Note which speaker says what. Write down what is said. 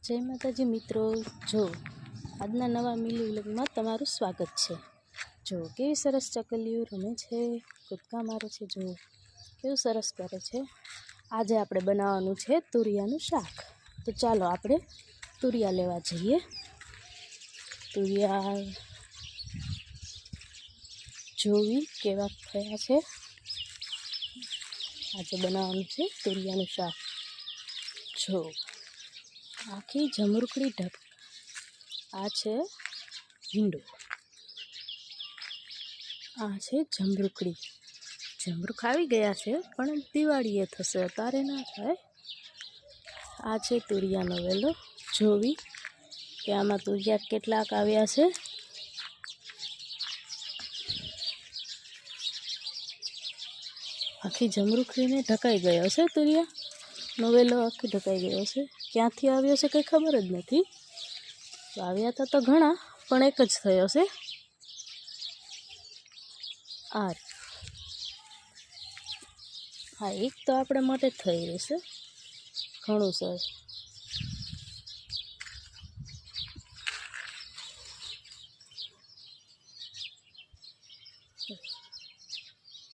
Speaker 1: જય માતાજી મિત્રો, જો આજના નવા મિલી વ્લોગમાં તમારું સ્વાગત છે। જો કેવી સરસ ચકલીઓ રમે છે, કૂદકા મારે છે, જો કેવું સરસ કરે છે। આજે આપણે બનાવવાનું છે તુરિયાનું શાક। તો ચાલો આપણે તુરિયા લેવા જઈએ। તુરિયા જોવી કેવા થયા છે। આજે બનાવવાનું છે તુરિયાનું શાક। જો આખી જમરૂકડી ઢક, આ છે ભીંડો, આ છે જમરૂકડી। જમરૂક આવી ગયા છે પણ દિવાળીએ થશે, અત્યારે ના થાય। આ છે તુરિયાનો વેલો, જોવી કે આમાં તુરિયા કેટલાક આવ્યા છે। આખી જમરૂકડીને ઢકાઈ ગયો છે, તુરિયાનો વેલો આખી ઢકાઈ ગયો છે। ક્યાંથી આવ્યો છે કંઈ ખબર જ નથી। આવ્યા હતા તો ઘણા, પણ એક જ થયો છે। હા, એક તો આપણે માટે જ થઈ રહેશે, ઘણું સર।